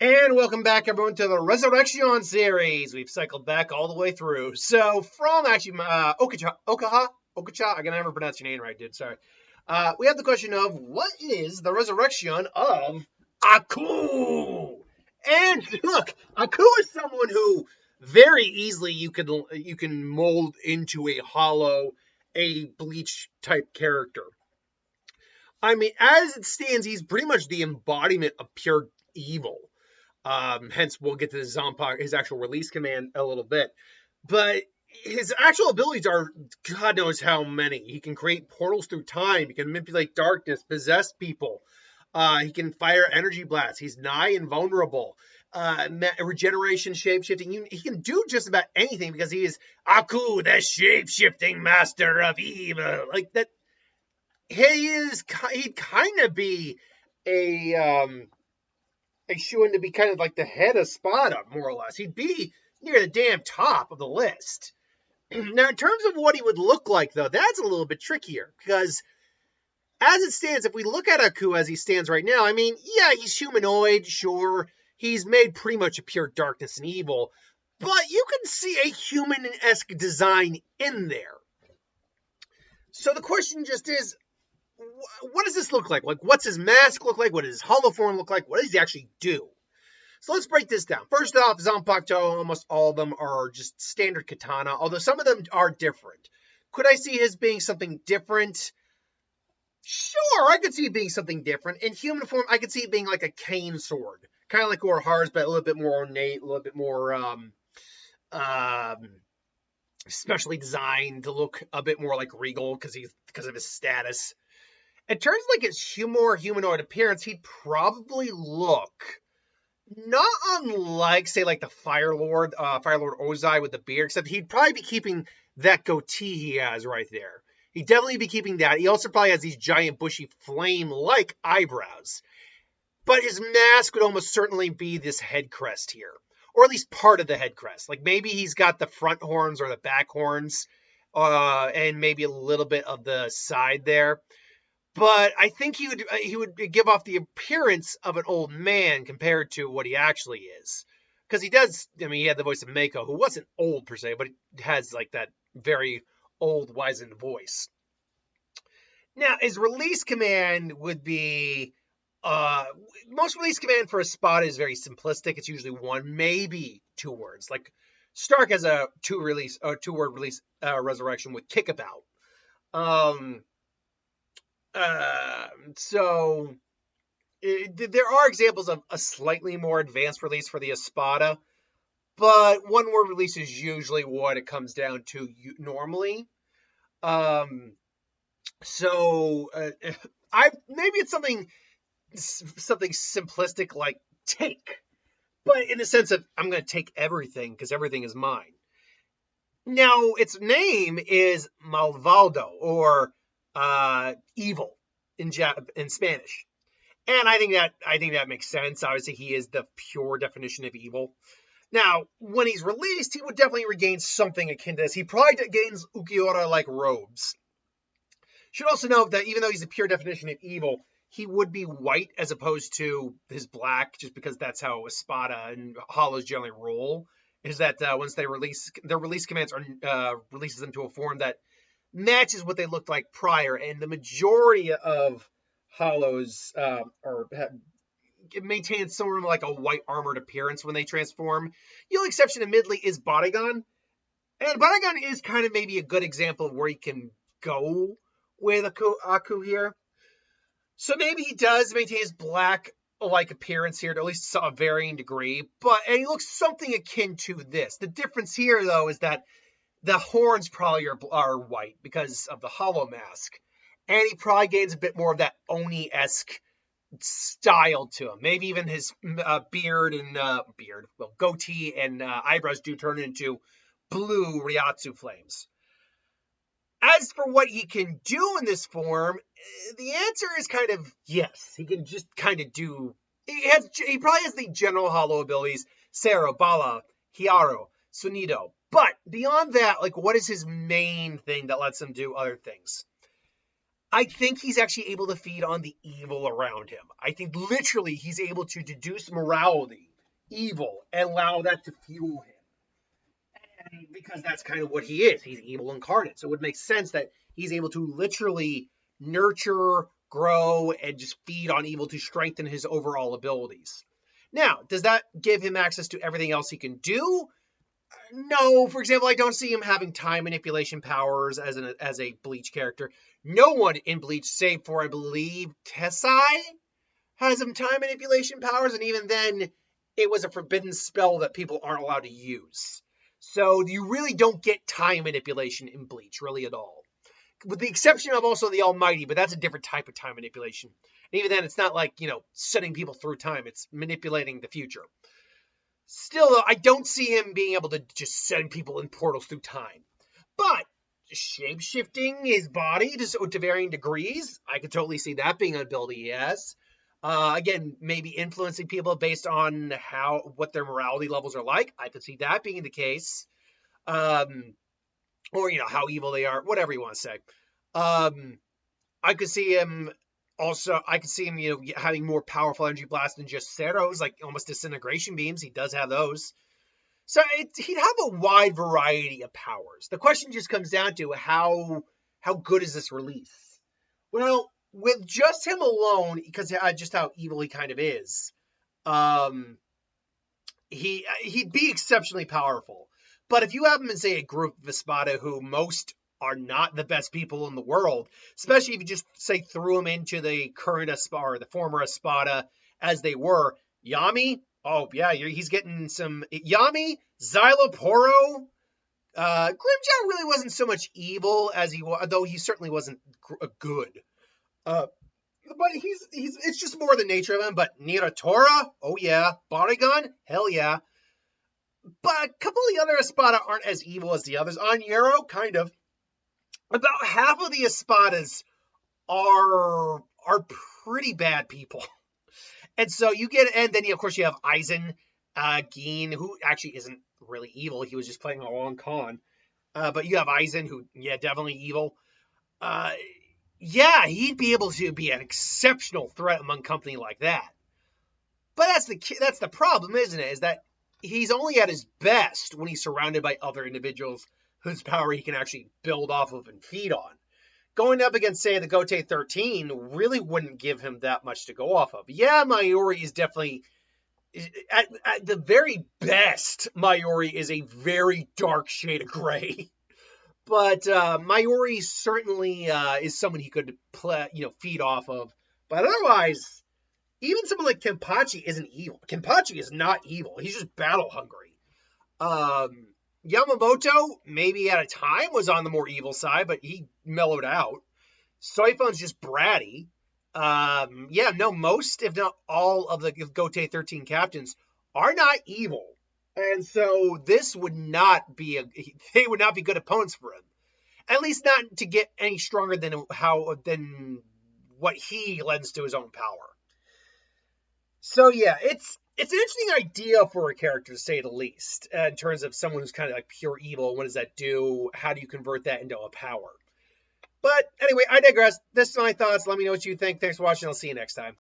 And welcome back, everyone, to the Resurrección series. We've cycled back all the way through. So, from actually Okaha, I can never pronounce your name right, dude. Sorry. We have the question of what is the resurrection of Aku? And look, Aku is someone who very easily you can mold into a hollow, a Bleach type character. I mean, as it stands, he's pretty much the embodiment of pure evil. Hence, we'll get to the Zanpakuto, his actual release command a little bit. But his actual abilities are God knows how many. He can create portals through time. He can manipulate darkness, possess people. He can fire energy blasts. He's nigh invulnerable. Regeneration, shapeshifting. He can do just about anything because he is Aku, the shapeshifting master of evil. Like that. He'd kind of be a shoo-in to be kind of like the head of Spada, more or less. He'd be near the damn top of the list. Now, in terms of what he would look like, though, that's a little bit trickier, because as it stands, if we look at Aku as he stands right now, I mean, yeah, he's humanoid, sure. He's made pretty much of pure darkness and evil, but you can see a human-esque design in there. So the question just is, what does this look like? Like, what's his mask look like? What does his hollow form look like? What does he actually do? So let's break this down. First off, Zanpakuto, almost all of them are just standard katana, although some of them are different. Could I see his being something different? Sure, I could see it being something different. In human form, I could see it being like a cane sword. Kind of like Orohara's, but a little bit more ornate, a little bit more specially designed to look a bit more like regal because of his status. In terms of like his more humanoid appearance, he'd probably look not unlike, say, like the Fire Lord Ozai with the beard, except he'd probably be keeping that goatee he has right there. He'd definitely be keeping that. He also probably has these giant bushy flame-like eyebrows. But his mask would almost certainly be this head crest here, or at least part of the head crest. Like maybe he's got the front horns or the back horns, and maybe a little bit of the side there. But I think he would give off the appearance of an old man compared to what he actually is. Because he does, I mean, he had the voice of Mako, who wasn't old per se, but he has like that very old, wizened voice. Now, his release command would be, most release command for a spot is very simplistic. It's usually one, maybe two words. Like Stark has a two-word release resurrection with Kickabout. So there are examples of a slightly more advanced release for the Espada, but one word release is usually what it comes down to normally. Maybe it's something simplistic like take, but in the sense of I'm going to take everything because everything is mine. Now its name is Malvado, or evil in Spanish, and I think that makes sense. Obviously, he is the pure definition of evil. Now, when he's released, he would definitely regain something akin to this. He probably gains Ukiura-like robes. Should also note that even though he's the pure definition of evil, he would be white as opposed to his black, just because that's how Espada and Hollows generally roll. Is that once they release their release commands releases them to a form that matches what they looked like prior, and the majority of Hollows maintain sort of like a white armored appearance when they transform. The only exception, admittedly, is Baragon, and Baragon is kind of maybe a good example of where he can go with Aku here. So maybe he does maintain his black-like appearance here to at least a varying degree, and he looks something akin to this. The difference here, though, is that the horns probably are white because of the hollow mask. And he probably gains a bit more of that Oni-esque style to him. Maybe even his goatee and eyebrows do turn into blue Ryatsu flames. As for what he can do in this form, the answer is kind of yes. He can just kind of do... He probably has the general hollow abilities, Sero, Bala, Hiaro, Sunido. But beyond that, like, what is his main thing that lets him do other things? I think he's actually able to feed on the evil around him. I think literally he's able to deduce morality evil and allow that to fuel him. And because that's kind of what he is. He's evil incarnate. So it would make sense that he's able to literally nurture, grow, and just feed on evil to strengthen his overall abilities. Now, does that give him access to everything else he can do? No. For example, I don't see him having time manipulation powers as a Bleach character. No one in Bleach, save for, I believe, Tessai, has some time manipulation powers, and even then, it was a forbidden spell that people aren't allowed to use. So you really don't get time manipulation in Bleach, really at all. With the exception of also the Almighty, but that's a different type of time manipulation. And even then, it's not like, setting people through time. It's manipulating the future. Still, though, I don't see him being able to just send people in portals through time. But shape-shifting his body to varying degrees, I could totally see that being an ability he has. Again, maybe influencing people based on what their morality levels are like. I could see that being the case. Or, how evil they are, whatever you want to say. I could see him having more powerful energy blasts than just Ceros, like almost disintegration beams. He does have those. So he'd have a wide variety of powers. The question just comes down to how good is this release? Well, with just him alone, because just how evil he kind of is, he'd be exceptionally powerful. But if you have him in, say, a group of Espada who most are not the best people in the world, especially if you just, say, threw them into the current Espada or the former Espada as they were, Yami, oh, yeah, he's getting some... Yami, Xyloporo, Grimjaw really wasn't so much evil as he was, though he certainly wasn't good. But it's just more the nature of him. But Niratora, oh, yeah. Barigon, hell yeah. But a couple of the other Espada aren't as evil as the others. Onyero, kind of. About half of the Espadas are pretty bad people. And so and then of course you have Aizen, Geen, who actually isn't really evil. He was just playing a long con. But you have Aizen, who, yeah, definitely evil. Yeah, he'd be able to be an exceptional threat among company like that. But that's the problem, isn't it? Is that he's only at his best when he's surrounded by other individuals whose power he can actually build off of and feed on. Going up against, say, the Gote 13 really wouldn't give him that much to go off of. Yeah, Mayuri is definitely... At the very best, Mayuri is a very dark shade of gray. But Mayuri certainly is someone he could feed off of. But otherwise... Even someone like Kenpachi isn't evil. Kenpachi is not evil. He's just battle hungry. Yamamoto, maybe at a time, was on the more evil side, but he mellowed out. Soifon's just bratty. Most, if not all, of the Gote 13 captains are not evil. And so this would not be they would not be good opponents for him. At least not to get any stronger than what he lends to his own power. So yeah, it's an interesting idea for a character, to say the least, in terms of someone who's kind of like pure evil. What does that do? How do you convert that into a power? But anyway, I digress. This is my thoughts. Let me know what you think. Thanks for watching. I'll see you next time.